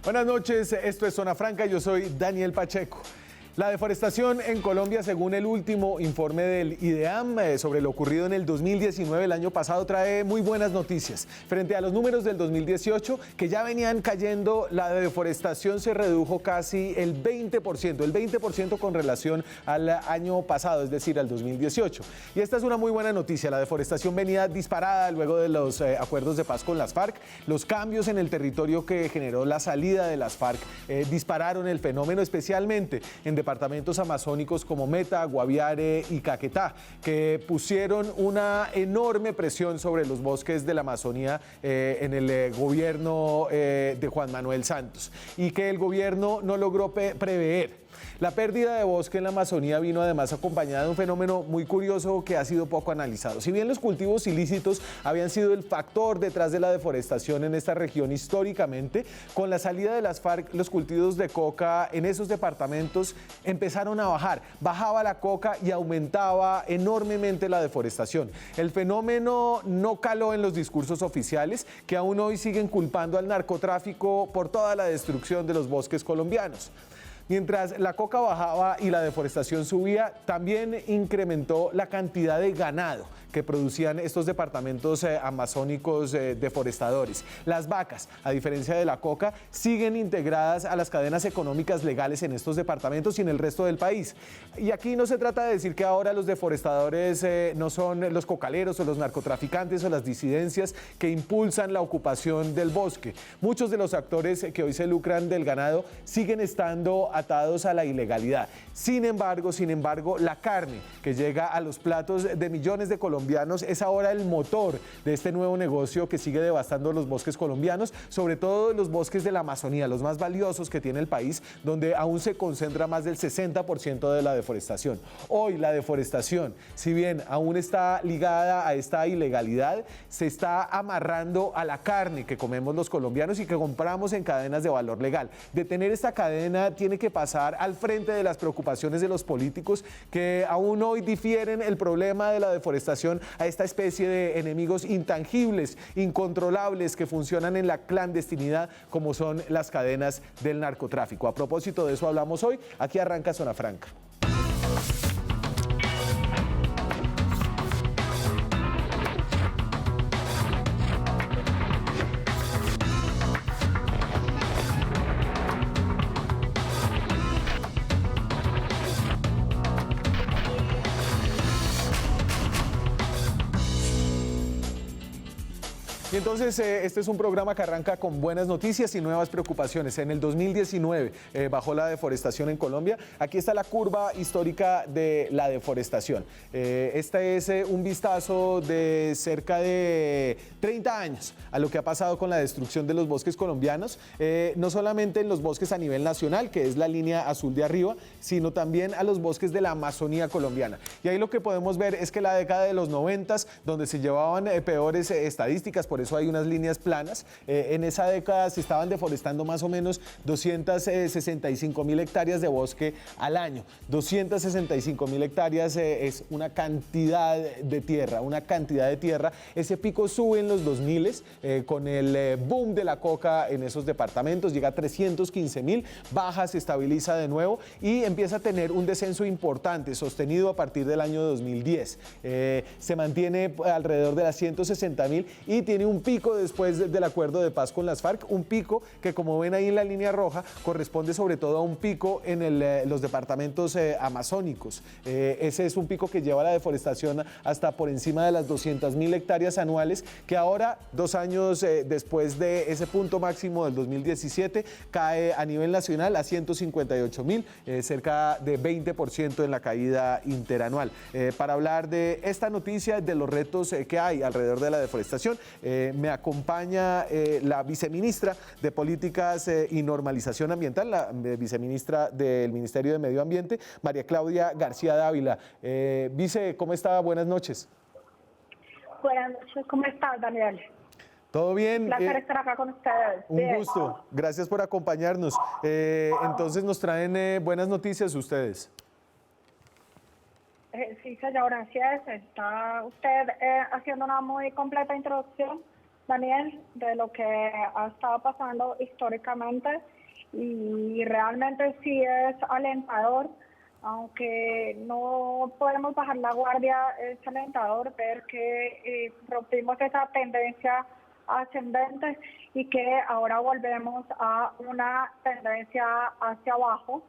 Buenas noches, esto es Zona Franca, yo soy Daniel Pacheco. La deforestación en Colombia, según el último informe del IDEAM sobre lo ocurrido en el 2019, el año pasado, trae muy buenas noticias. Frente a los números del 2018, que ya venían cayendo, la deforestación se redujo casi el 20% con relación al año pasado, es decir, al 2018. Y esta es una muy buena noticia. La deforestación venía disparada luego de los acuerdos de paz con las FARC. Los cambios en el territorio que generó la salida de las FARC dispararon el fenómeno, especialmente en departamentos amazónicos como Meta, Guaviare y Caquetá, que pusieron una enorme presión sobre los bosques de la Amazonía en el gobierno de Juan Manuel Santos, y que el gobierno no logró prever. La pérdida de bosque en la Amazonía vino además acompañada de un fenómeno muy curioso que ha sido poco analizado. Si bien los cultivos ilícitos habían sido el factor detrás de la deforestación en esta región históricamente, con la salida de las FARC, los cultivos de coca en esos departamentos empezaron a bajar. Bajaba la coca y aumentaba enormemente la deforestación. El fenómeno no caló en los discursos oficiales, que aún hoy siguen culpando al narcotráfico por toda la destrucción de los bosques colombianos. Mientras la coca bajaba y la deforestación subía, también incrementó la cantidad de ganado que producían estos departamentos amazónicos deforestadores. Las vacas, a diferencia de la coca, siguen integradas a las cadenas económicas legales en estos departamentos y en el resto del país. Y aquí no se trata de decir que ahora los deforestadores no son los cocaleros o los narcotraficantes o las disidencias que impulsan la ocupación del bosque. Muchos de los actores que hoy se lucran del ganado siguen estando atados a la ilegalidad. Sin embargo, la carne que llega a los platos de millones de colombianos es ahora el motor de este nuevo negocio que sigue devastando los bosques colombianos, sobre todo los bosques de la Amazonía, los más valiosos que tiene el país, donde aún se concentra más del 60% de la deforestación. Hoy la deforestación, si bien aún está ligada a esta ilegalidad, se está amarrando a la carne que comemos los colombianos y que compramos en cadenas de valor legal. Detener esta cadena tiene que pasar al frente de las preocupaciones de los políticos, que aún hoy difieren el problema de la deforestación a esta especie de enemigos intangibles, incontrolables, que funcionan en la clandestinidad, como son las cadenas del narcotráfico. A propósito de eso hablamos hoy. Aquí arranca Zona Franca. Y entonces este es un programa que arranca con buenas noticias y nuevas preocupaciones. En el 2019 bajó la deforestación en Colombia. Aquí está la curva histórica de la deforestación. Este es un vistazo de cerca de 30 años a lo que ha pasado con la destrucción de los bosques colombianos, no solamente en los bosques a nivel nacional, que es la línea azul de arriba, sino también a los bosques de la Amazonía colombiana. Y ahí lo que podemos ver es que la década de los 90, donde se llevaban peores estadísticas, por eso hay unas líneas planas, en esa década se estaban deforestando más o menos 265.000 hectáreas de bosque al año. 265.000 hectáreas es una cantidad de tierra, Ese pico sube en los 2000 con el boom de la coca en esos departamentos, llega a 315.000, baja, se estabiliza de nuevo y empieza a tener un descenso importante, sostenido a partir del año 2010. Se mantiene alrededor de las 160.000 y tiene un pico después del acuerdo de paz con las FARC, un pico que, como ven ahí en la línea roja, corresponde sobre todo a un pico en los departamentos amazónicos. Ese es un pico que lleva la deforestación hasta por encima de las 200.000 hectáreas anuales, que ahora, 2 años después de ese punto máximo del 2017, cae a nivel nacional a 158.000, cerca de 20% en la caída interanual. Para hablar de esta noticia, de los retos que hay alrededor de la deforestación, me acompaña la viceministra de Políticas y Normalización Ambiental, la viceministra del Ministerio de Medio Ambiente, María Claudia García Dávila. Vice, ¿cómo está? Buenas noches. Buenas noches, ¿cómo estás, Daniel? ¿Todo bien? Un placer estar acá con ustedes. Un gusto, gracias por acompañarnos. Entonces nos traen buenas noticias ustedes. Sí, señor, gracias. Está usted haciendo una muy completa introducción Daniel, de lo que ha estado pasando históricamente y realmente sí es alentador, aunque no podemos bajar la guardia, es alentador ver que rompimos esa tendencia ascendente y que ahora volvemos a una tendencia hacia abajo,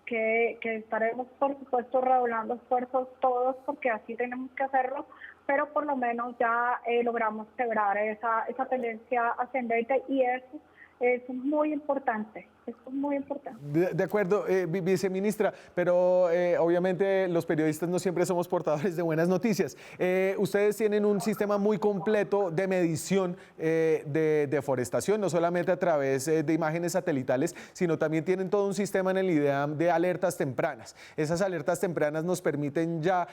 que estaremos por supuesto redoblando esfuerzos todos porque así tenemos que hacerlo, pero por lo menos ya logramos quebrar esa tendencia ascendente y eso es muy importante. Eso es muy importante. De acuerdo, viceministra, pero obviamente los periodistas no siempre somos portadores de buenas noticias. Ustedes tienen un sistema muy completo de medición de deforestación, no solamente a través de imágenes satelitales, sino también tienen todo un sistema en el IDEAM de alertas tempranas. Esas alertas tempranas nos permiten ya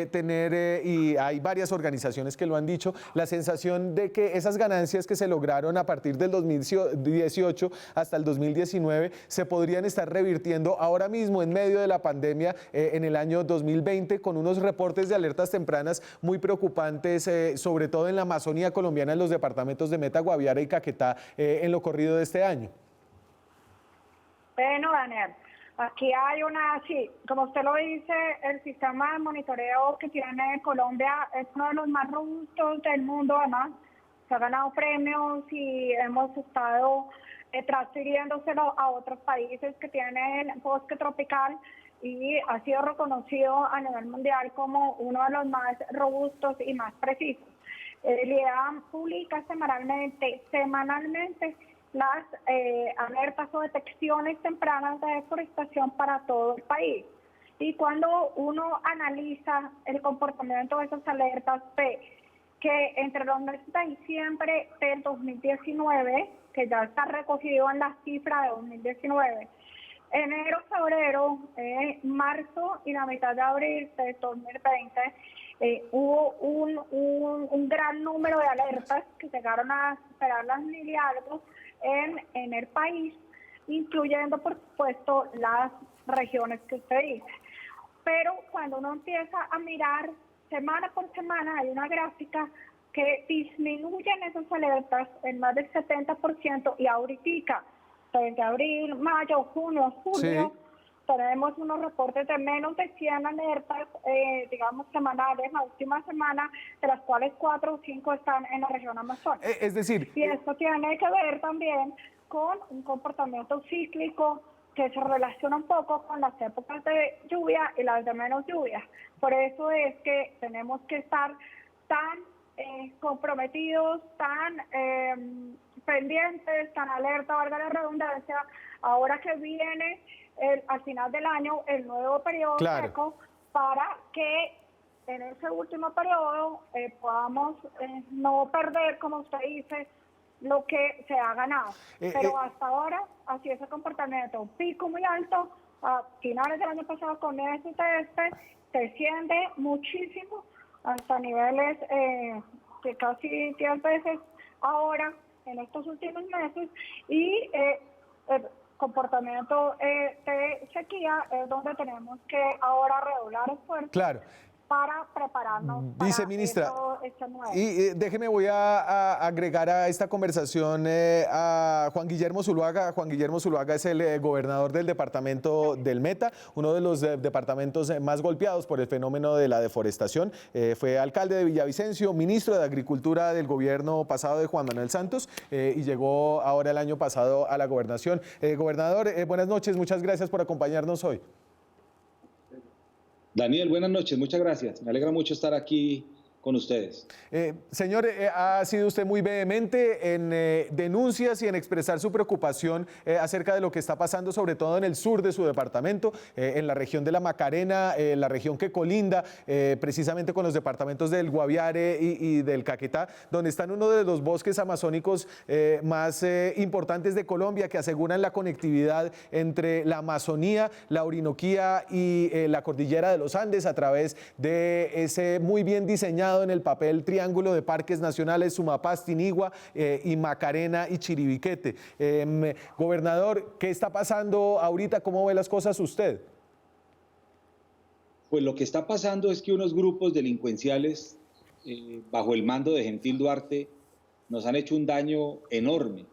tener, y hay varias organizaciones que lo han dicho, la sensación de que esas ganancias que se lograron a partir del 2018 hasta el 2019 se podrían estar revirtiendo ahora mismo en medio de la pandemia en el año 2020 con unos reportes de alertas tempranas muy preocupantes, sobre todo en la Amazonía colombiana, en los departamentos de Meta, Guaviare y Caquetá en lo corrido de este año. Bueno, Daniel, aquí hay sí, como usted lo dice, el sistema de monitoreo que tiene Colombia es uno de los más robustos del mundo, además. Se ha ganado premios y hemos estado transfiriéndoselo a otros países que tienen bosque tropical y ha sido reconocido a nivel mundial como uno de los más robustos y más precisos. El IDEAM publica semanalmente las alertas o detecciones tempranas de deforestación para todo el país. Y cuando uno analiza el comportamiento de esas alertas, ve que entre los meses de diciembre del 2019, que ya está recogido en la cifra de 2019, enero, febrero, marzo y la mitad de abril de 2020, hubo un gran número de alertas que llegaron a superar las 1.000 y algo en el país, incluyendo por supuesto las regiones que usted dice. Pero cuando uno empieza a mirar semana por semana, hay una gráfica que disminuyen esas alertas en más del 70% y ahorita, desde abril, mayo, junio, julio, sí, tenemos unos reportes de menos de 100 alertas, digamos, semanales, la última semana, de las cuales 4 o 5 están en la región amazónica. Es decir... Y esto tiene que ver también con un comportamiento cíclico que se relaciona un poco con las épocas de lluvia y las de menos lluvia. Por eso es que tenemos que estar tan comprometidos, tan pendientes, tan alerta, valga la redundancia, ahora que viene al final del año el nuevo periodo seco, para que en ese último periodo podamos no perder, como usted dice, lo que se ha ganado. Pero hasta ahora, así es el comportamiento. Un pico muy alto, a finales del año pasado con este desciende muchísimo, hasta niveles que casi 10 veces ahora, en estos últimos meses, y el comportamiento de sequía es donde tenemos que ahora redoblar esfuerzos. Claro. Para prepararnos Viceministra, para esto nuevo. Y déjeme, voy a agregar a esta conversación a Juan Guillermo Zuluaga. Juan Guillermo Zuluaga es el gobernador del departamento del Meta, uno de los departamentos más golpeados por el fenómeno de la deforestación. Fue alcalde de Villavicencio, ministro de Agricultura del gobierno pasado de Juan Manuel Santos y llegó ahora el año pasado a la gobernación. Gobernador, buenas noches, muchas gracias por acompañarnos hoy. Daniel, buenas noches, muchas gracias. Me alegra mucho estar aquí con ustedes. Señor, ha sido usted muy vehemente en denuncias y en expresar su preocupación acerca de lo que está pasando, sobre todo en el sur de su departamento, en la región de la Macarena, la región que colinda precisamente con los departamentos del Guaviare y del Caquetá, donde están uno de los bosques amazónicos más importantes de Colombia, que aseguran la conectividad entre la Amazonía, la Orinoquía y la cordillera de los Andes a través de ese muy bien diseñado en el papel triángulo de parques nacionales Sumapaz, Tinigua y Macarena y Chiribiquete. Gobernador, ¿qué está pasando ahorita? ¿Cómo ve las cosas usted? Pues lo que está pasando es que unos grupos delincuenciales bajo el mando de Gentil Duarte nos han hecho un daño enorme,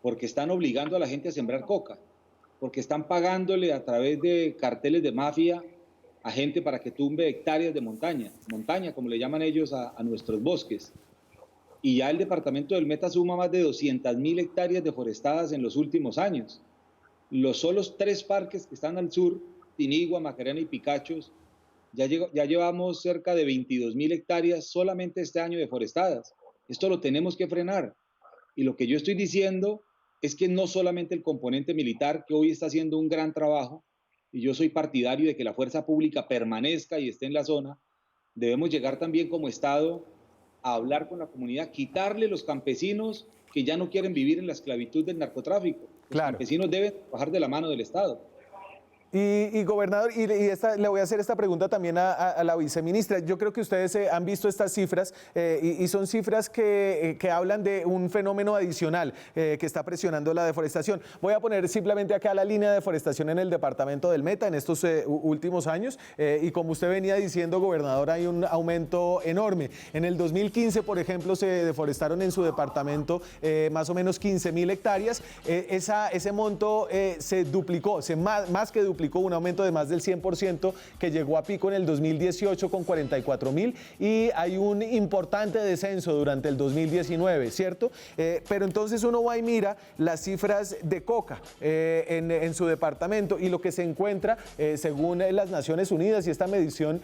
porque están obligando a la gente a sembrar coca, porque están pagándole a través de carteles de mafia a gente para que tumbe hectáreas de montaña, como le llaman ellos a nuestros bosques. Y ya el departamento del Meta suma más de 200.000 hectáreas deforestadas en los últimos años. Los solos 3 parques que están al sur, Tinigua, Macarena y Picachos, ya llevamos cerca de 22.000 hectáreas solamente este año deforestadas. Esto lo tenemos que frenar. Y lo que yo estoy diciendo es que no solamente el componente militar, que hoy está haciendo un gran trabajo, y yo soy partidario de que la fuerza pública permanezca y esté en la zona, debemos llegar también como Estado a hablar con la comunidad, quitarle los campesinos que ya no quieren vivir en la esclavitud del narcotráfico. Los campesinos deben bajar de la mano del Estado. Y gobernador, le voy a hacer esta pregunta también a la viceministra. Yo creo que ustedes han visto estas cifras y son cifras que hablan de un fenómeno adicional que está presionando la deforestación. Voy a poner simplemente acá la línea de deforestación en el departamento del Meta en estos últimos años y como usted venía diciendo, gobernador, hay un aumento enorme. En el 2015, por ejemplo, se deforestaron en su departamento más o menos 15.000 hectáreas. Ese monto se duplicó, más que duplicó, un aumento de más del 100% que llegó a pico en el 2018 con 44.000 y hay un importante descenso durante el 2019, ¿cierto? Pero entonces uno va y mira las cifras de coca en su departamento y lo que se encuentra, según las Naciones Unidas y esta medición,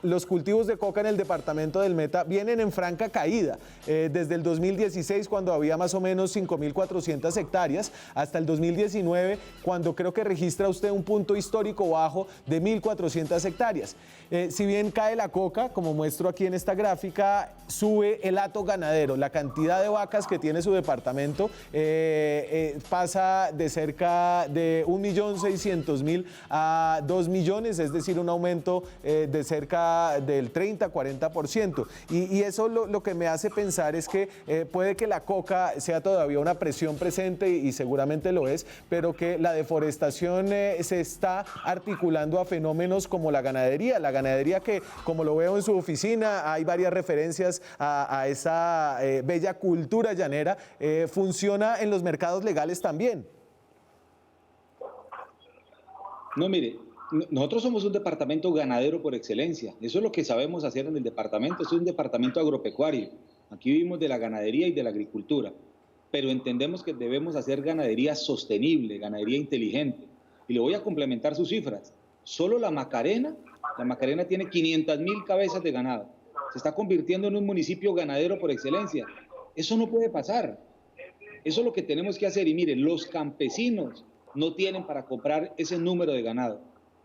los cultivos de coca en el departamento del Meta vienen en franca caída. Desde el 2016, cuando había más o menos 5.400 hectáreas, hasta el 2019, cuando creo que registra usted un punto histórico bajo de 1.400 hectáreas. Si bien cae la coca, como muestro aquí en esta gráfica, sube el hato ganadero. La cantidad de vacas que tiene su departamento pasa de cerca de 1.600.000 a 2 millones, es decir, un aumento de cerca del 30-40%. Y eso lo que me hace pensar es que puede que la coca sea todavía una presión presente y seguramente lo es, pero que la deforestación se está articulando a fenómenos como la ganadería que, como lo veo en su oficina, hay varias referencias a esa bella cultura llanera, funciona en los mercados legales también. No, mire, nosotros somos un departamento ganadero por excelencia, eso es lo que sabemos hacer en el departamento, es un departamento agropecuario, aquí vivimos de la ganadería y de la agricultura, pero entendemos que debemos hacer ganadería sostenible, ganadería inteligente. Y le voy a complementar sus cifras. Solo la Macarena tiene 500.000 cabezas de ganado. Se está convirtiendo en un municipio ganadero por excelencia. Eso no puede pasar. Eso es lo que tenemos que hacer. Y miren, los campesinos no tienen para comprar ese número de ganado.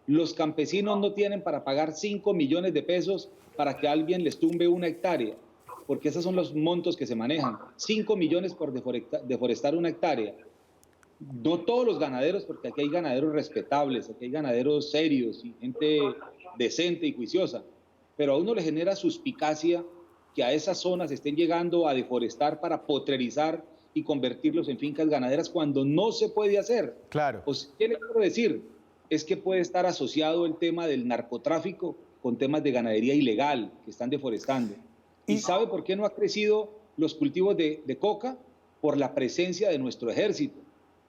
Los campesinos no tienen para pagar 5 millones de pesos para que alguien les tumbe una hectárea, porque esos son los montos que se manejan. 5 millones por deforestar una hectárea. No todos los ganaderos, porque aquí hay ganaderos respetables, aquí hay ganaderos serios y gente decente y juiciosa, pero a uno le genera suspicacia que a esas zonas estén llegando a deforestar para potrerizar y convertirlos en fincas ganaderas cuando no se puede hacer. Claro. Pues, ¿qué le quiero decir? Es que puede estar asociado el tema del narcotráfico con temas de ganadería ilegal que están deforestando. ¿Y sabe por qué no ha crecido los cultivos de coca? Por la presencia de nuestro ejército.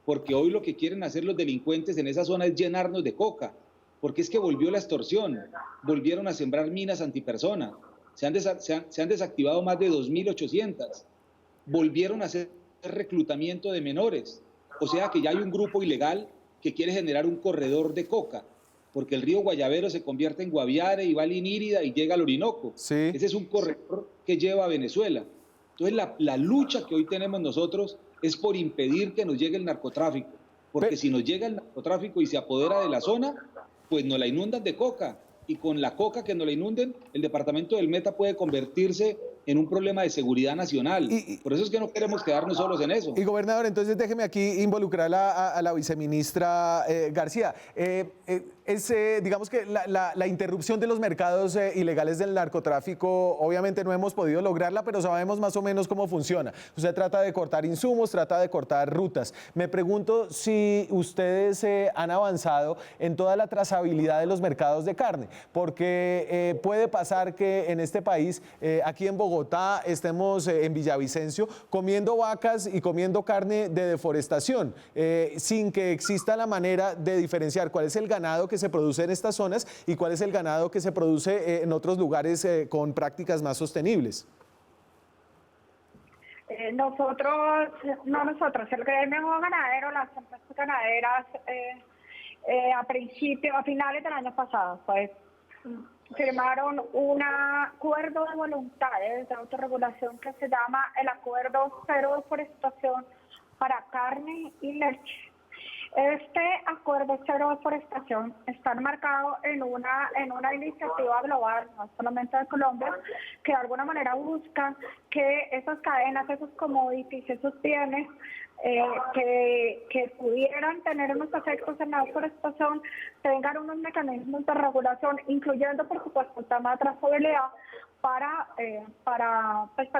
Porque hoy lo que quieren hacer los delincuentes en esa zona es llenarnos de coca, porque es que volvió la extorsión, volvieron a sembrar minas antipersona, se han desactivado más de 2.800, volvieron a hacer reclutamiento de menores, o sea que ya hay un grupo ilegal que quiere generar un corredor de coca, porque el río Guayabero se convierte en Guaviare y va a Linírida y llega al Orinoco. Sí. Ese es un corredor que lleva a Venezuela. Entonces la lucha que hoy tenemos nosotros es por impedir que nos llegue el narcotráfico, porque si nos llega el narcotráfico y se apodera de la zona, pues nos la inundan de coca, y con la coca que nos la inunden, el departamento del Meta puede convertirse en un problema de seguridad nacional. Por eso es que no queremos quedarnos solos en eso. Y gobernador, entonces déjeme aquí involucrar a la viceministra García. digamos que la interrupción de los mercados ilegales del narcotráfico, obviamente no hemos podido lograrla, pero sabemos más o menos cómo funciona. Usted trata de cortar insumos, trata de cortar rutas. Me pregunto si ustedes han avanzado en toda la trazabilidad de los mercados de carne, porque puede pasar que en este país, aquí en Bogotá, estemos en Villavicencio comiendo vacas y comiendo carne de deforestación, sin que exista la manera de diferenciar cuál es el ganado que se produce en estas zonas y cuál es el ganado que se produce en otros lugares con prácticas más sostenibles. Nosotros, el gremio ganadero, las empresas ganaderas, a finales del año pasado, pues firmaron un acuerdo de voluntades de autorregulación que se llama el Acuerdo Cero Deforestación para Carne y Leche. Este acuerdo cero deforestación está enmarcado en una iniciativa global, no solamente de Colombia, que de alguna manera busca que esas cadenas, esos commodities, esos bienes que pudieran tener unos efectos en la deforestación tengan unos mecanismos de regulación, incluyendo por supuesto el tema de trazabilidad, para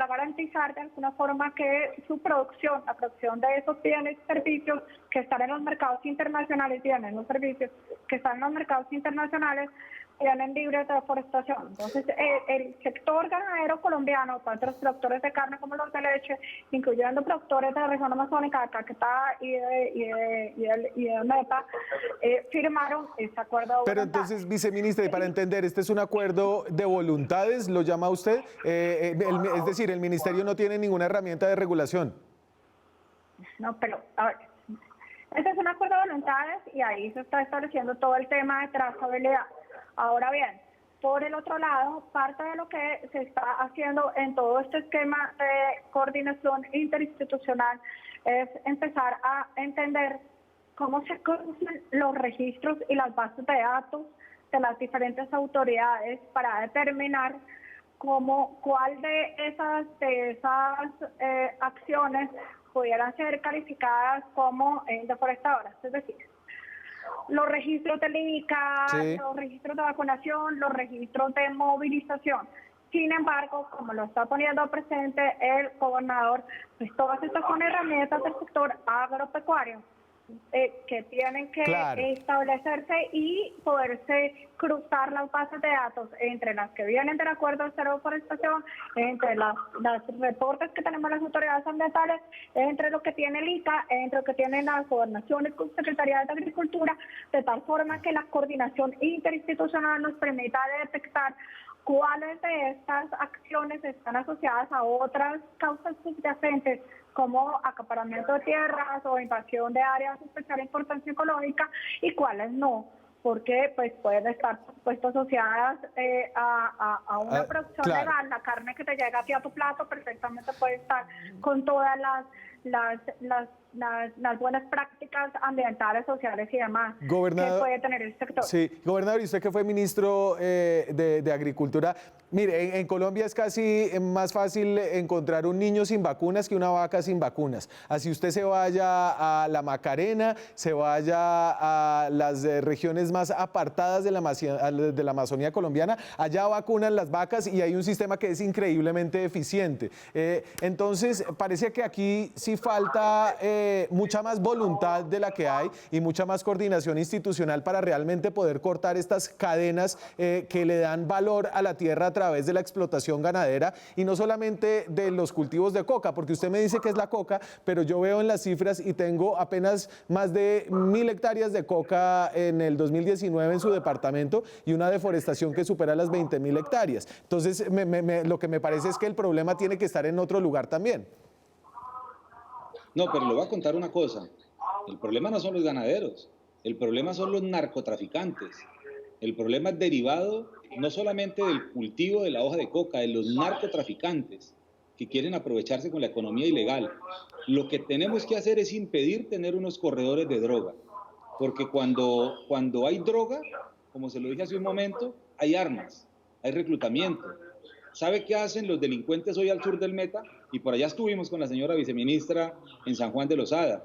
garantizar de alguna forma que su producción, la producción de esos bienes y servicios que están en los mercados internacionales, los servicios que están en los mercados internacionales, vienen libres de deforestación. Entonces, el sector ganadero colombiano, tanto los productores de carne como los de leche, incluyendo productores de la región amazónica, de Caquetá y de Mepa, firmaron este acuerdo de voluntades. Pero entonces, viceministra, y para entender, ¿este es un acuerdo de voluntades, lo llama usted? Es decir, el ministerio no tiene ninguna herramienta de regulación. No, pero, a ver, este es un acuerdo de voluntades y ahí se está estableciendo todo el tema de trazabilidad. Ahora bien, por el otro lado, parte de lo que se está haciendo en todo este esquema de coordinación interinstitucional es empezar a entender cómo se conocen los registros y las bases de datos de las diferentes autoridades para determinar cuál de esas acciones pudieran ser calificadas como deforestadoras. Es decir, los registros del ICA, sí, los registros de vacunación, los registros de movilización. Sin embargo, como lo está poniendo presente el gobernador, pues todas estas son herramientas del sector agropecuario que tienen que establecerse y poderse cruzar las bases de datos entre las que vienen del acuerdo de cero deforestación, entre los reportes que tenemos las autoridades ambientales, entre lo que tiene el ICA, entre lo que tienen las gobernaciones con Secretaría de Agricultura, de tal forma que la coordinación interinstitucional nos permita detectar cuáles de estas acciones están asociadas a otras causas subyacentes como acaparamiento de tierras o invasión de áreas de especial importancia ecológica y cuáles no, porque pues pueden estar asociadas a una producción legal. La carne que te llega hacia tu plato perfectamente puede estar con todas las buenas prácticas ambientales, sociales y demás que puede tener el sector. Sí, gobernador, y usted que fue ministro de Agricultura, mire, en Colombia es casi más fácil encontrar un niño sin vacunas que una vaca sin vacunas. Así usted se vaya a la Macarena, se vaya a las regiones más apartadas de la Amazonía colombiana, allá vacunan las vacas y hay un sistema que es increíblemente eficiente. Entonces, parece que aquí sí falta mucha más voluntad de la que hay y mucha más coordinación institucional para realmente poder cortar estas cadenas que le dan valor a la tierra a través de la explotación ganadera y no solamente de los cultivos de coca, porque usted me dice que es la coca, pero yo veo en las cifras y tengo apenas más de 1.000 hectáreas de coca en el 2019 en su departamento y una deforestación que supera las 20.000 hectáreas. Entonces, lo que me parece es que el problema tiene que estar en otro lugar también. No, pero le voy a contar una cosa. El problema no son los ganaderos, el problema son los narcotraficantes. El problema es derivado no solamente del cultivo de la hoja de coca, de los narcotraficantes que quieren aprovecharse con la economía ilegal. Lo que tenemos que hacer es impedir tener unos corredores de droga, porque cuando hay droga, como se lo dije hace un momento, hay armas, hay reclutamiento. ¿Sabe qué hacen los delincuentes hoy al sur del Meta? Y por allá estuvimos con la señora viceministra en San Juan de Lozada.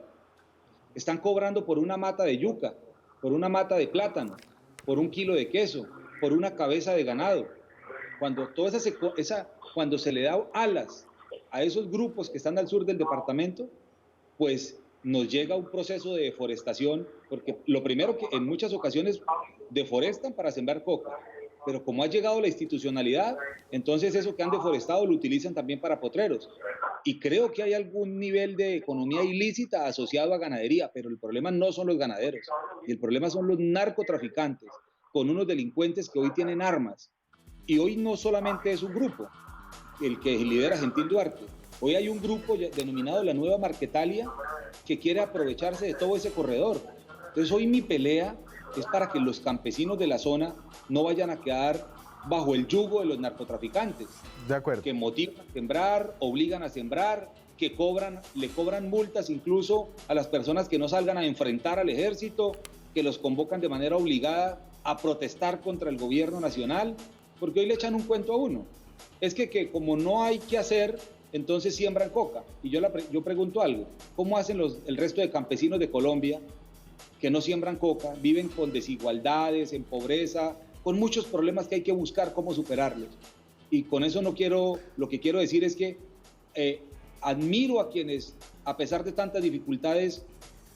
Están cobrando por una mata de yuca, por una mata de plátano. por un kilo de queso, por una cabeza de ganado. Cuando cuando se le da alas a esos grupos que están al sur del departamento, pues nos llega un proceso de deforestación, porque lo primero que en muchas ocasiones deforestan para sembrar coca, pero como ha llegado la institucionalidad, entonces eso que han deforestado lo utilizan también para potreros. Y creo que hay algún nivel de economía ilícita asociado a ganadería, pero el problema no son los ganaderos, y el problema son los narcotraficantes, con unos delincuentes que hoy tienen armas. Y hoy no solamente es un grupo, el que lidera Gentil Duarte. Hoy hay un grupo denominado la Nueva Marquetalia que quiere aprovecharse de todo ese corredor. Entonces hoy mi pelea es para que los campesinos de la zona no vayan a quedar bajo el yugo de los narcotraficantes. De acuerdo. Que motivan a sembrar, obligan a sembrar, que le cobran multas incluso a las personas que no salgan a enfrentar al ejército, que los convocan de manera obligada a protestar contra el gobierno nacional, porque hoy le echan un cuento a uno. Es que como no hay que hacer, entonces siembran coca. Y yo pregunto algo, ¿cómo hacen el resto de campesinos de Colombia que no siembran coca? Viven con desigualdades, en pobreza, con muchos problemas que hay que buscar cómo superarlos. Y con eso lo que quiero decir es que admiro a quienes, a pesar de tantas dificultades,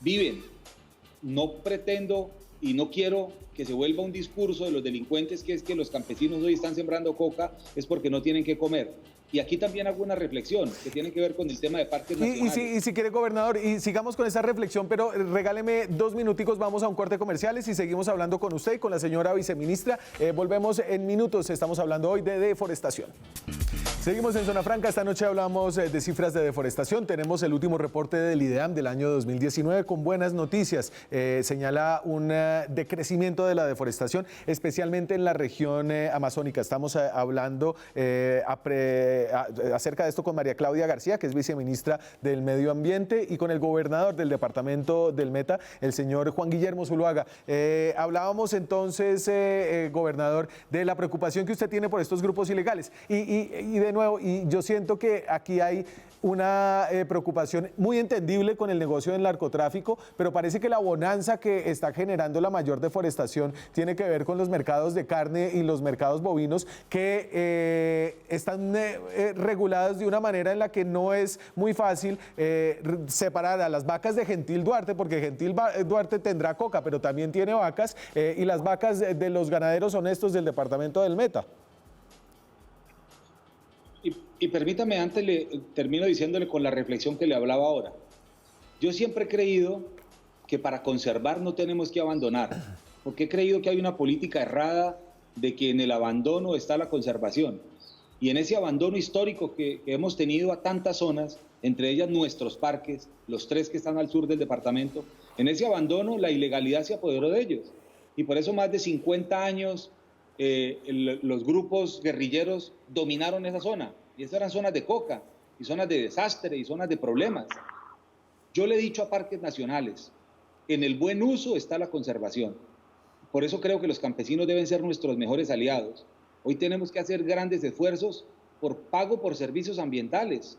viven. No pretendo y no quiero que se vuelva un discurso de los delincuentes que es que los campesinos hoy están sembrando coca es porque no tienen que comer. Y aquí también hago una reflexión que tiene que ver con el tema de parques nacionales. Y si quiere, gobernador, y sigamos con esa reflexión, pero regáleme 2 minuticos, vamos a un corte comerciales y seguimos hablando con usted y con la señora viceministra. Volvemos en minutos, estamos hablando hoy de deforestación. Seguimos en Zona Franca, esta noche hablamos de cifras de deforestación, tenemos el último reporte del IDEAM del año 2019 con buenas noticias, señala un decrecimiento de la deforestación, especialmente en la región amazónica. Estamos hablando acerca de esto con María Claudia García, que es viceministra del Medio Ambiente, y con el gobernador del departamento del Meta, el señor Juan Guillermo Zuluaga. Hablábamos entonces, gobernador, de la preocupación que usted tiene por estos grupos ilegales y de nuevo, y yo siento que aquí hay una preocupación muy entendible con el negocio del narcotráfico, pero parece que la bonanza que está generando la mayor deforestación tiene que ver con los mercados de carne y los mercados bovinos que están regulados de una manera en la que no es muy fácil separar a las vacas de Gentil Duarte, porque Gentil Duarte tendrá coca, pero también tiene vacas, y las vacas de los ganaderos honestos del departamento del Meta. Y permítame, antes termino diciéndole con la reflexión que le hablaba ahora. Yo siempre he creído que para conservar no tenemos que abandonar, porque he creído que hay una política errada de que en el abandono está la conservación. Y en ese abandono histórico que hemos tenido a tantas zonas, entre ellas nuestros parques, los 3 que están al sur del departamento, en ese abandono la ilegalidad se apoderó de ellos. Y por eso más de 50 años los grupos guerrilleros dominaron esa zona. Y esas eran zonas de coca, y zonas de desastre, y zonas de problemas. Yo le he dicho a parques nacionales, en el buen uso está la conservación. Por eso creo que los campesinos deben ser nuestros mejores aliados. Hoy tenemos que hacer grandes esfuerzos por pago por servicios ambientales,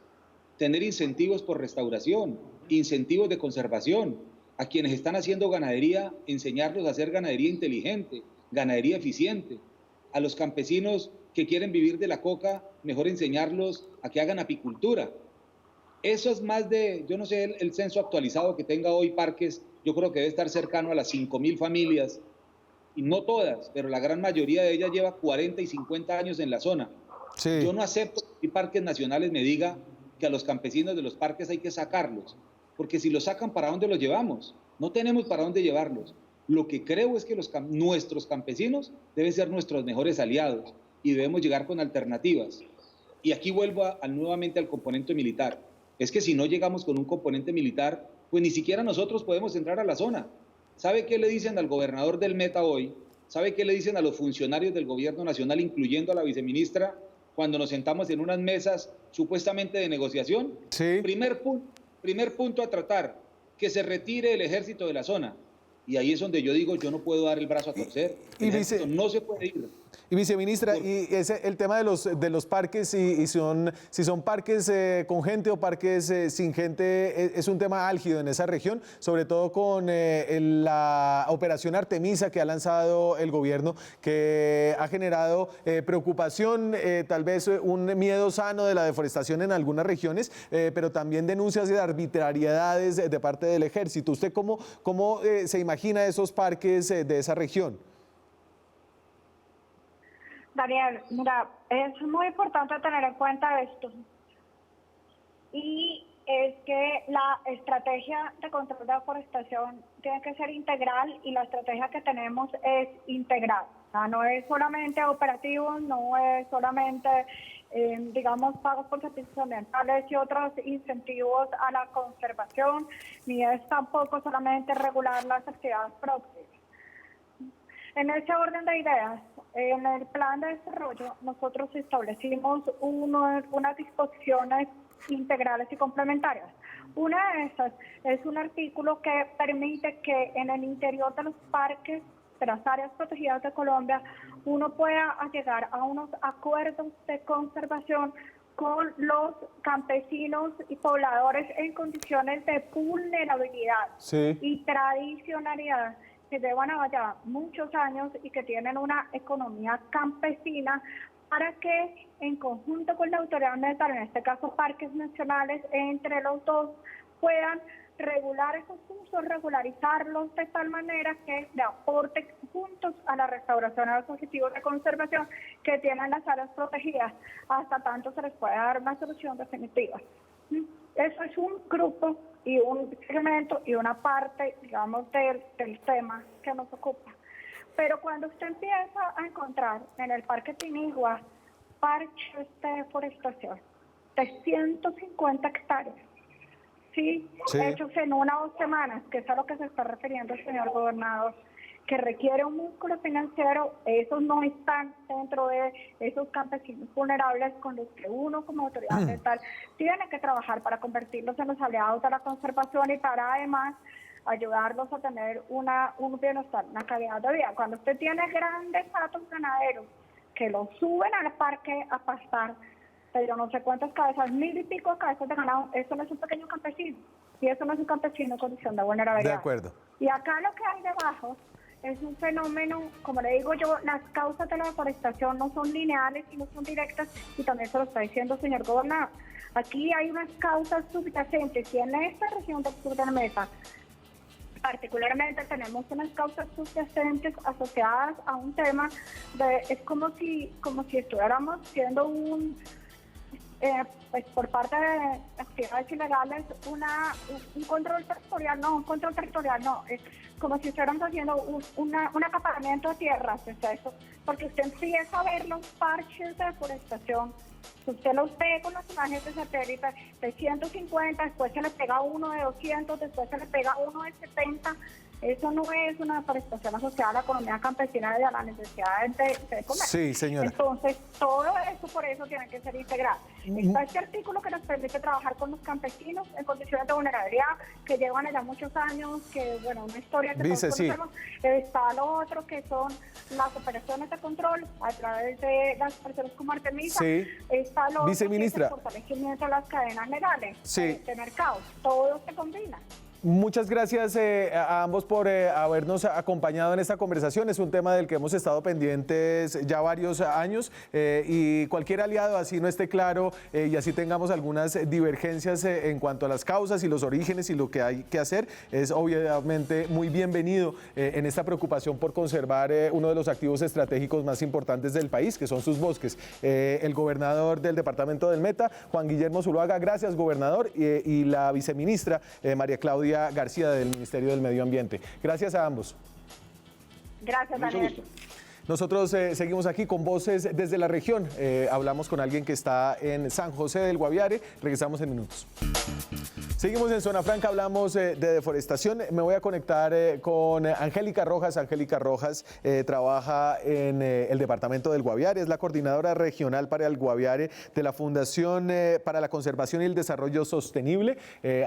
tener incentivos por restauración, incentivos de conservación. A quienes están haciendo ganadería, enseñarlos a hacer ganadería inteligente, ganadería eficiente. A los campesinos que quieren vivir de la coca, mejor enseñarlos a que hagan apicultura. Eso es más de, yo no sé el censo actualizado que tenga hoy Parques, yo creo que debe estar cercano a las 5.000 familias, y no todas, pero la gran mayoría de ellas lleva 40 y 50 años en la zona. Sí. Yo no acepto que Parques Nacionales me diga que a los campesinos de los parques hay que sacarlos, porque si los sacan, ¿para dónde los llevamos? No tenemos para dónde llevarlos. Lo que creo es que nuestros campesinos deben ser nuestros mejores aliados y debemos llegar con alternativas. Y aquí vuelvo nuevamente al componente militar. Es que si no llegamos con un componente militar, pues ni siquiera nosotros podemos entrar a la zona. ¿Sabe qué le dicen al gobernador del Meta hoy? ¿Sabe qué le dicen a los funcionarios del gobierno nacional, incluyendo a la viceministra, cuando nos sentamos en unas mesas supuestamente de negociación? Sí. Primer punto a tratar, que se retire el ejército de la zona. Y ahí es donde yo digo, yo no puedo dar el brazo a torcer. El ejército no se puede ir. Y viceministra, y el tema de los parques, y si son parques con gente o parques sin gente, es un tema álgido en esa región, sobre todo con la operación Artemisa que ha lanzado el gobierno, que ha generado preocupación, tal vez un miedo sano de la deforestación en algunas regiones, pero también denuncias de arbitrariedades de parte del ejército. ¿Usted cómo se imagina esos parques de esa región? Daniel, mira, es muy importante tener en cuenta esto. Y es que la estrategia de control de deforestación tiene que ser integral y la estrategia que tenemos es integral. O sea, no es solamente operativo, no es solamente, digamos, pagos por servicios ambientales y otros incentivos a la conservación, ni es tampoco solamente regular las actividades próximas. En ese orden de ideas, en el plan de desarrollo, nosotros establecimos unas disposiciones integrales y complementarias. Una de esas es un artículo que permite que en el interior de los parques, de las áreas protegidas de Colombia, uno pueda llegar a unos acuerdos de conservación con los campesinos y pobladores en condiciones de vulnerabilidad y tradicionalidad, que llevan allá muchos años y que tienen una economía campesina, para que en conjunto con la autoridad ambiental, en este caso parques nacionales, entre los dos puedan regular esos usos, regularizarlos de tal manera que le aporten juntos a la restauración de los objetivos de conservación que tienen las áreas protegidas, hasta tanto se les puede dar una solución definitiva. Eso es un grupo y un segmento y una parte, digamos, del tema que nos ocupa. Pero cuando usted empieza a encontrar en el Parque Tinigua parches de deforestación de 150 hectáreas, ¿sí? Hechos en 1 o 2 semanas, que es a lo que se está refiriendo el señor gobernador, que requiere un músculo financiero, esos no están dentro de esos campesinos vulnerables con los que uno como autoridad ambiental tiene que trabajar para convertirlos en los aliados de la conservación y para además ayudarlos a tener un bienestar, una calidad de vida. Cuando usted tiene grandes hatos ganaderos que los suben al parque a pastar, pero no sé cuántas cabezas, 1000 y pico cabezas de ganado, eso no es un pequeño campesino, y eso no es un campesino en condición de vulnerabilidad. De acuerdo. Y acá lo que hay debajo es un fenómeno, como le digo yo, las causas de la deforestación no son lineales y no son directas, y también se lo está diciendo el señor gobernador. Aquí hay unas causas subyacentes, y en esta región del sur de la Meta, particularmente tenemos unas causas subyacentes asociadas a un tema es como si estuviéramos siendo pues por parte de actividades ilegales un control territorial no, es como si estuviéramos haciendo un acaparamiento de tierras, es eso, porque usted empieza a ver los parches de deforestación, usted los ve con las imágenes de satélite de 150, después se le pega uno de 200, después se le pega uno de 70. Eso no es una deforestación asociada a la economía campesina y a la necesidad de comer. Sí, señora. Entonces, todo eso por eso tiene que ser integral. Está este artículo que nos permite trabajar con los campesinos en condiciones de vulnerabilidad, que llevan allá muchos años, que, bueno, una historia que todos conocemos. Está lo otro, que son las operaciones de control a través de las personas como Artemisa. Está lo otro, que es el fortalecimiento de las cadenas legales de mercados. Todo se combina. Muchas gracias a ambos por habernos acompañado en esta conversación. Es un tema del que hemos estado pendientes ya varios años y cualquier aliado así no esté claro y así tengamos algunas divergencias en cuanto a las causas y los orígenes y lo que hay que hacer, es obviamente muy bienvenido en esta preocupación por conservar uno de los activos estratégicos más importantes del país, que son sus bosques. El gobernador del departamento del Meta, Juan Guillermo Zuluaga, gracias, gobernador, y la viceministra María Claudia García del Ministerio del Medio Ambiente. Gracias a ambos. Gracias, Daniel. Nosotros seguimos aquí con Voces desde la región. Hablamos con alguien que está en San José del Guaviare. Regresamos en minutos. Seguimos en Zona Franca, hablamos de deforestación. Me voy a conectar con Angélica Rojas. Angélica Rojas trabaja en el departamento del Guaviare, es la coordinadora regional para el Guaviare de la Fundación para la Conservación y el Desarrollo Sostenible.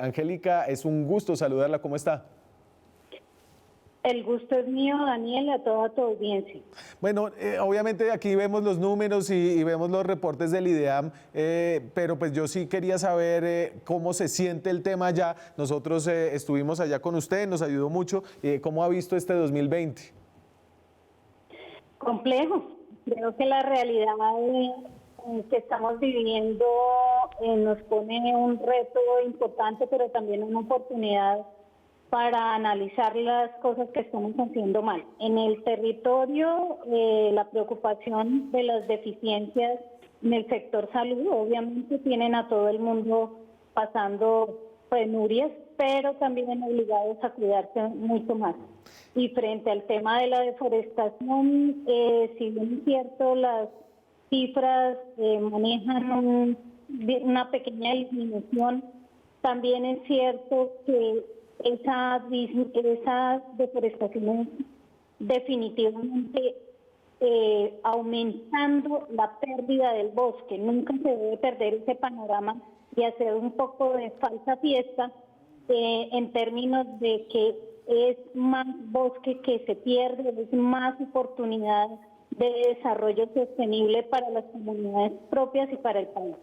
Angélica, es un gusto saludarla. ¿Cómo está? El gusto es mío, Daniel, y a toda tu audiencia. Bueno, obviamente aquí vemos los números y vemos los reportes del IDEAM, pero pues yo sí quería saber cómo se siente el tema allá. Nosotros estuvimos allá con usted, nos ayudó mucho. ¿Cómo ha visto este 2020? Complejo. Creo que la realidad que estamos viviendo nos pone un reto importante, pero también una oportunidad para analizar las cosas que estamos haciendo mal. En el territorio, la preocupación de las deficiencias en el sector salud, obviamente tienen a todo el mundo pasando penurias, pero también obligados a cuidarse mucho más. Y frente al tema de la deforestación, si bien es cierto, las cifras manejan una pequeña disminución, también es cierto que esas deforestaciones definitivamente aumentando la pérdida del bosque. Nunca se debe perder ese panorama y hacer un poco de falsa fiesta en términos de que es más bosque que se pierde, es más oportunidad de desarrollo sostenible para las comunidades propias y para el país.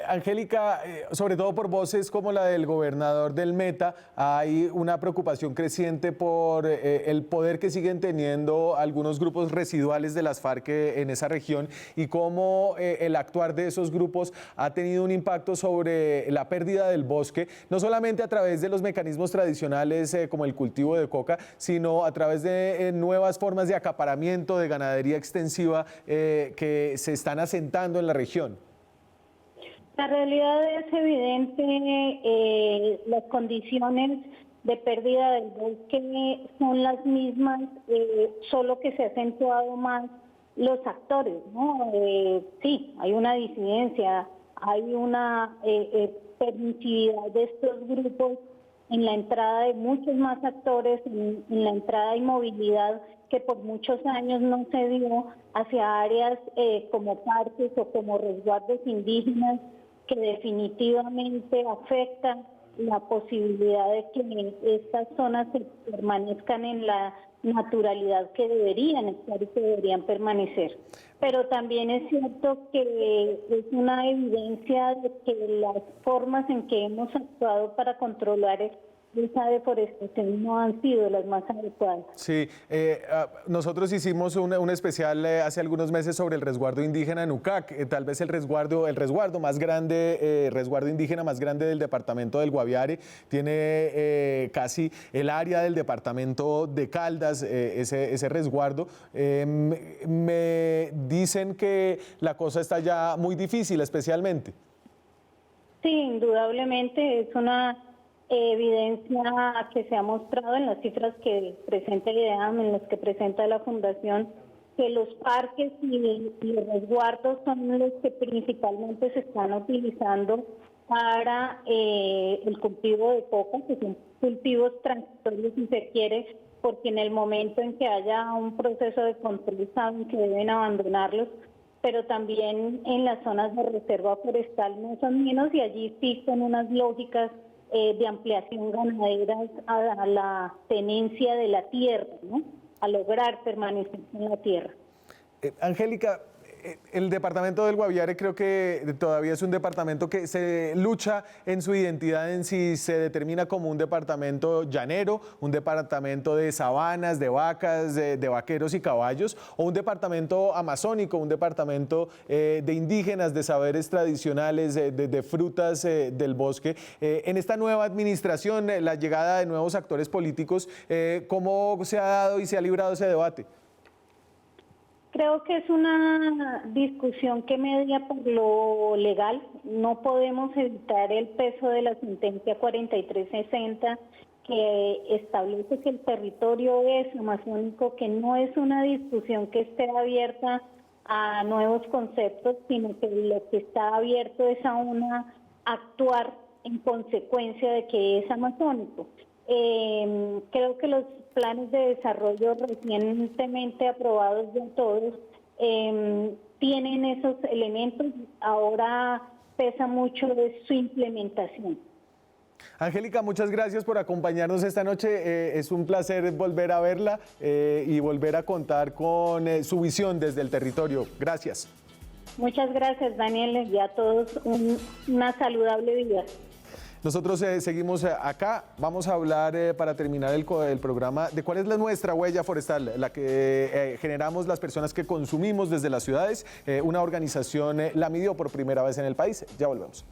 Angélica, sobre todo por voces como la del gobernador del Meta, hay una preocupación creciente por el poder que siguen teniendo algunos grupos residuales de las FARC en esa región y cómo el actuar de esos grupos ha tenido un impacto sobre la pérdida del bosque, no solamente a través de los mecanismos tradicionales como el cultivo de coca, sino a través de nuevas formas de acaparamiento, de ganadería extensiva que se están asentando en la región. La realidad es evidente, las condiciones de pérdida del bosque son las mismas, solo que se ha acentuado más los actores, ¿no? Sí, hay una disidencia, hay una permisividad de estos grupos en la entrada de muchos más actores, en la entrada y movilidad que por muchos años no se dio hacia áreas como parques o como resguardos indígenas, que definitivamente afectan la posibilidad de que estas zonas se permanezcan en la naturalidad que deberían estar y que deberían permanecer. Pero también es cierto que es una evidencia de que las formas en que hemos actuado para controlar esa deforestación no han sido las más adecuadas. Sí, nosotros hicimos un especial hace algunos meses sobre el resguardo indígena en Ucac, tal vez el resguardo más grande, resguardo indígena más grande del departamento del Guaviare, tiene casi el área del departamento de Caldas, ese resguardo. Me dicen que la cosa está ya muy difícil, especialmente. Sí, indudablemente es una evidencia que se ha mostrado en las cifras que presenta el IDEAM, en las que presenta la Fundación, que los parques y los resguardos son los que principalmente se están utilizando para el cultivo de coca, que son cultivos transitorios si se quiere, porque en el momento en que haya un proceso de control saben que deben abandonarlos, pero también en las zonas de reserva forestal no son menos, y allí sí son unas lógicas de ampliación ganadera a la tenencia de la tierra, ¿no? A lograr permanecer en la tierra. Angélica, el departamento del Guaviare creo que todavía es un departamento que se lucha en su identidad, en si se determina como un departamento llanero, un departamento de sabanas, de vacas, de vaqueros y caballos, o un departamento amazónico, un departamento de indígenas, de saberes tradicionales, de frutas del bosque. En esta nueva administración, la llegada de nuevos actores políticos, ¿cómo se ha dado y se ha librado ese debate? Creo que es una discusión que media por lo legal. No podemos evitar el peso de la sentencia 4360 que establece que el territorio es amazónico, que no es una discusión que esté abierta a nuevos conceptos, sino que lo que está abierto es a actuar en consecuencia de que es amazónico. Creo que los planes de desarrollo recientemente aprobados de todos tienen esos elementos. Ahora pesa mucho de su implementación. Angélica, muchas gracias por acompañarnos esta noche. Es un placer volver a verla y volver a contar con su visión desde el territorio. Gracias. Muchas gracias, Daniel, y a todos una saludable vida. Nosotros seguimos acá. Vamos a hablar para terminar el programa de cuál es nuestra huella forestal, la que generamos las personas que consumimos desde las ciudades. Una organización la midió por primera vez en el país. Ya volvemos.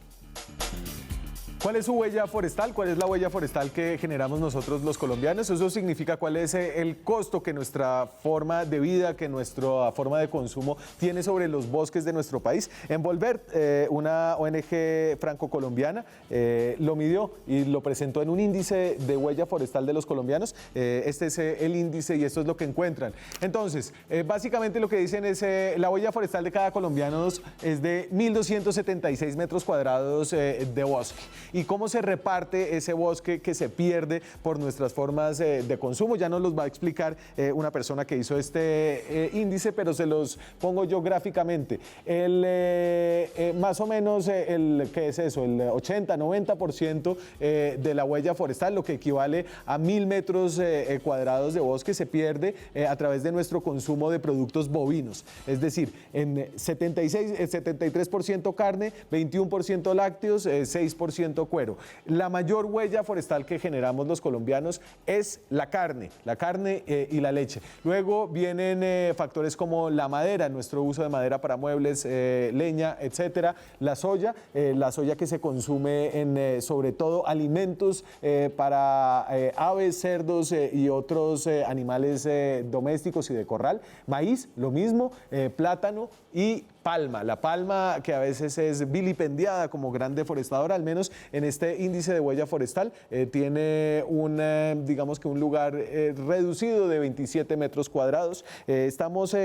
¿Cuál es su huella forestal? ¿Cuál es la huella forestal que generamos nosotros los colombianos? Eso significa cuál es el costo que nuestra forma de vida, que nuestra forma de consumo tiene sobre los bosques de nuestro país. Envolvert, una ONG franco-colombiana, lo midió y lo presentó en un índice de huella forestal de los colombianos. Este es el índice y esto es lo que encuentran. Entonces, básicamente lo que dicen es la huella forestal de cada colombiano es de 1.276 metros cuadrados de bosque. ¿Y cómo se reparte ese bosque que se pierde por nuestras formas de consumo? Ya nos los va a explicar una persona que hizo este índice, pero se los pongo yo gráficamente. Más o menos, ¿qué es eso? El 80-90% de la huella forestal, lo que equivale a 1.000 metros cuadrados de bosque, se pierde a través de nuestro consumo de productos bovinos. Es decir, en 73% carne, 21% lácteos, 6% cuero. La mayor huella forestal que generamos los colombianos es la carne y la leche. Luego vienen factores como la madera, nuestro uso de madera para muebles, leña, etcétera. La soya que se consume en sobre todo alimentos para aves, cerdos y otros animales domésticos y de corral. Maíz, lo mismo, plátano y palma. La palma, que a veces es vilipendiada como gran deforestadora, al menos en este índice de huella forestal, tiene digamos que un lugar reducido de 27 metros cuadrados. Estamos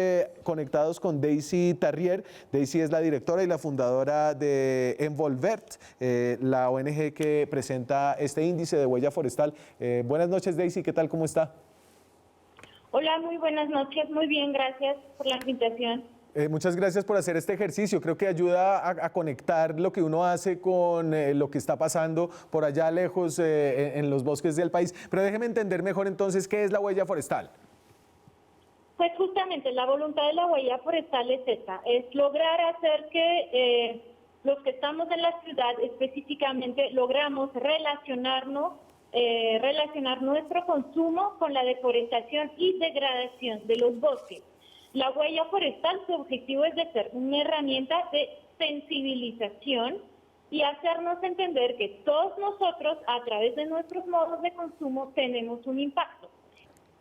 conectados con Daisy Tarrier. Daisy es la directora y la fundadora de Envolvert, la ONG que presenta este índice de huella forestal. Buenas noches, Daisy, ¿qué tal? ¿Cómo está? Hola, muy buenas noches. Muy bien, gracias por la invitación. Muchas gracias por hacer este ejercicio. Creo que ayuda a conectar lo que uno hace con lo que está pasando por allá lejos en los bosques del país. Pero déjeme entender mejor entonces qué es la huella forestal. Pues justamente la voluntad de la huella forestal es esta, es lograr hacer que los que estamos en la ciudad específicamente logramos relacionar nuestro consumo con la deforestación y degradación de los bosques. La huella forestal, su objetivo es de ser una herramienta de sensibilización y hacernos entender que todos nosotros, a través de nuestros modos de consumo, tenemos un impacto.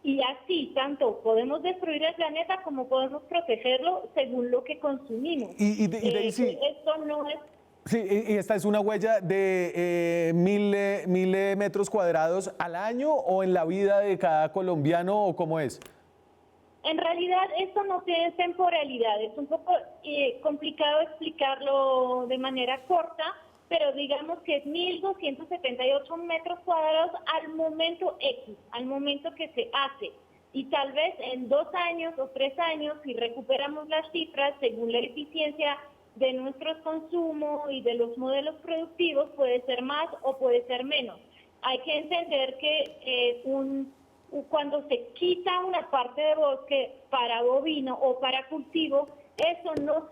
Y así, tanto podemos destruir el planeta como podemos protegerlo según lo que consumimos. Y Daisy, esto no es... Sí, y esta es una huella de 1.000 metros cuadrados al año, o en la vida de cada colombiano, ¿o cómo es? En realidad esto no tiene temporalidad, es un poco complicado explicarlo de manera corta, pero digamos que es 1.278 metros cuadrados al momento X, al momento que se hace. Y tal vez en 2 años o 3 años, si recuperamos las cifras según la eficiencia de nuestros consumos y de los modelos productivos, puede ser más o puede ser menos. Hay que entender que cuando se quita una parte de bosque para bovino o para cultivo, eso no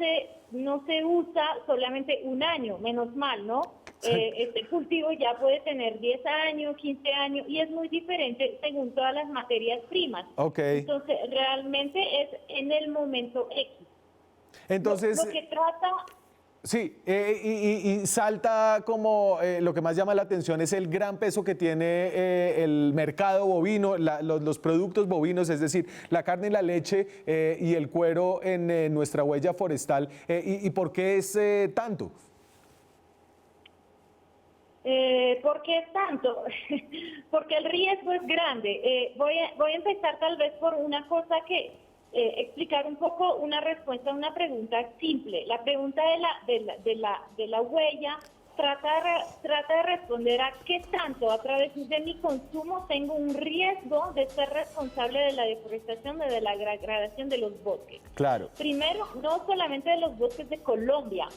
se usa solamente un año, menos mal, ¿no? Este cultivo ya puede tener 10 años, 15 años, y es muy diferente según todas las materias primas. Okay. Entonces, realmente es en el momento X. Entonces, lo que trata... Sí, y salta como lo que más llama la atención es el gran peso que tiene el mercado bovino, los productos bovinos, es decir, la carne y la leche y el cuero en nuestra huella forestal. ¿Y por qué es tanto? ¿Por qué es tanto? Porque el riesgo es grande. Voy a empezar tal vez por una cosa que... explicar un poco una respuesta a una pregunta simple. La pregunta de la huella trata de responder a qué tanto a través de mi consumo tengo un riesgo de ser responsable de la deforestación, de la degradación de los bosques. Claro. Primero, no solamente de los bosques de Colombia,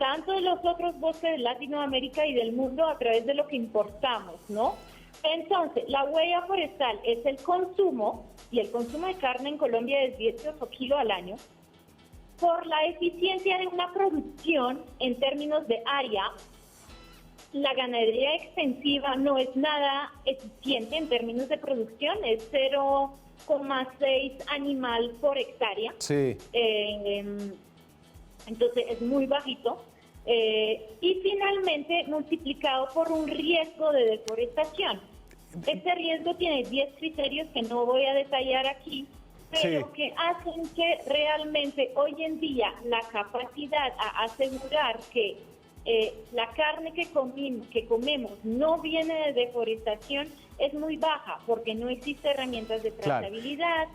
tanto de los otros bosques de Latinoamérica y del mundo a través de lo que importamos, ¿no? Entonces, la huella forestal es el consumo, y el consumo de carne en Colombia es 18 kilos al año, por la eficiencia de una producción en términos de área. La ganadería extensiva no es nada eficiente en términos de producción, es 0,6 animal por hectárea. Sí. Entonces es muy bajito. Y finalmente multiplicado por un riesgo de deforestación. Este riesgo tiene 10 criterios que no voy a detallar aquí, pero Sí. que hacen que realmente hoy en día la capacidad a asegurar que la carne que comemos no viene de deforestación es muy baja, porque no existen herramientas de trazabilidad,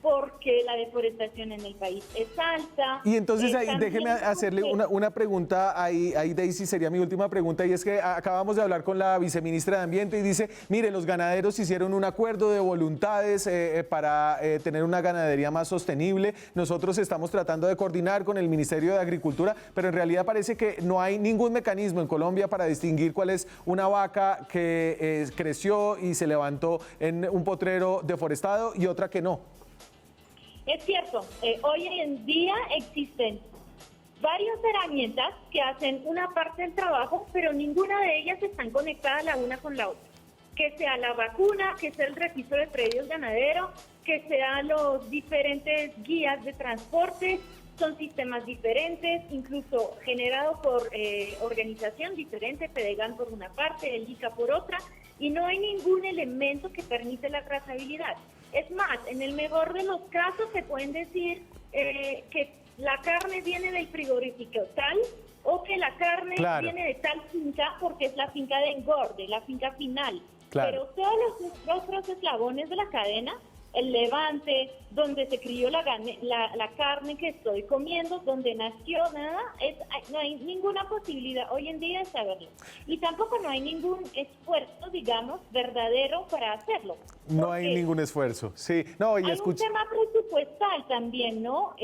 porque la deforestación en el país es alta. Y entonces ahí también déjeme hacerle una pregunta, ahí Daisy, sería mi última pregunta, y es que acabamos de hablar con la viceministra de Ambiente y dice, mire, los ganaderos hicieron un acuerdo de voluntades para tener una ganadería más sostenible. Nosotros estamos tratando de coordinar con el Ministerio de Agricultura, pero en realidad parece que no hay ningún mecanismo en Colombia para distinguir cuál es una vaca que creció y se levantó en un potrero deforestado y otra que no. Es cierto, hoy en día existen varias herramientas que hacen una parte del trabajo, pero ninguna de ellas están conectadas la una con la otra. Que sea la vacuna, que sea el registro de predios ganaderos, que sean los diferentes guías de transporte, son sistemas diferentes, incluso generados por organización diferente, Fedegan por una parte, el ICA por otra, y no hay ningún elemento que permite la trazabilidad. Es más, en el mejor de los casos se pueden decir que la carne viene del frigorífico tal, o que la carne viene de tal finca porque es la finca de engorde, la finca final. Pero todos los otros eslabones de la cadena, el levante, donde se crió la carne que estoy comiendo, donde nació, nada, no hay ninguna posibilidad hoy en día de saberlo. Y tampoco no hay ningún esfuerzo, digamos, verdadero para hacerlo. No hay ningún esfuerzo, sí. No, hay un tema presupuestal también, ¿no?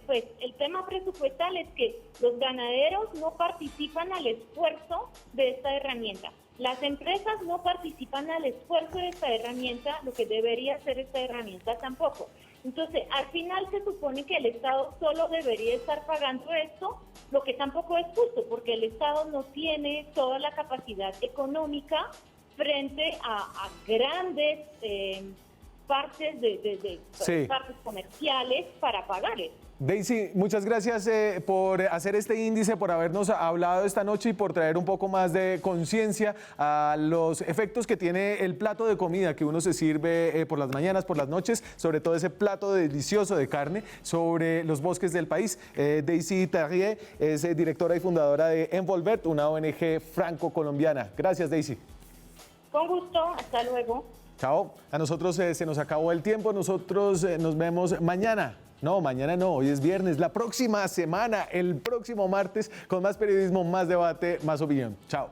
Pues el tema presupuestal es que los ganaderos no participan al esfuerzo de esta herramienta. Las empresas no participan al esfuerzo de esta herramienta, lo que debería hacer esta herramienta tampoco. Entonces, al final se supone que el Estado solo debería estar pagando esto, lo que tampoco es justo, porque el Estado no tiene toda la capacidad económica frente a grandes partes partes comerciales para pagar eso. Daisy, muchas gracias por hacer este índice, por habernos hablado esta noche y por traer un poco más de conciencia a los efectos que tiene el plato de comida que uno se sirve por las mañanas, por las noches, sobre todo ese plato delicioso de carne sobre los bosques del país. Daisy Terrier es directora y fundadora de Envolvert, una ONG franco-colombiana. Gracias, Daisy. Con gusto, hasta luego. Chao. A nosotros se nos acabó el tiempo, nosotros nos vemos mañana. No, mañana no, hoy es viernes. La próxima semana, el próximo martes, con más periodismo, más debate, más opinión. Chao.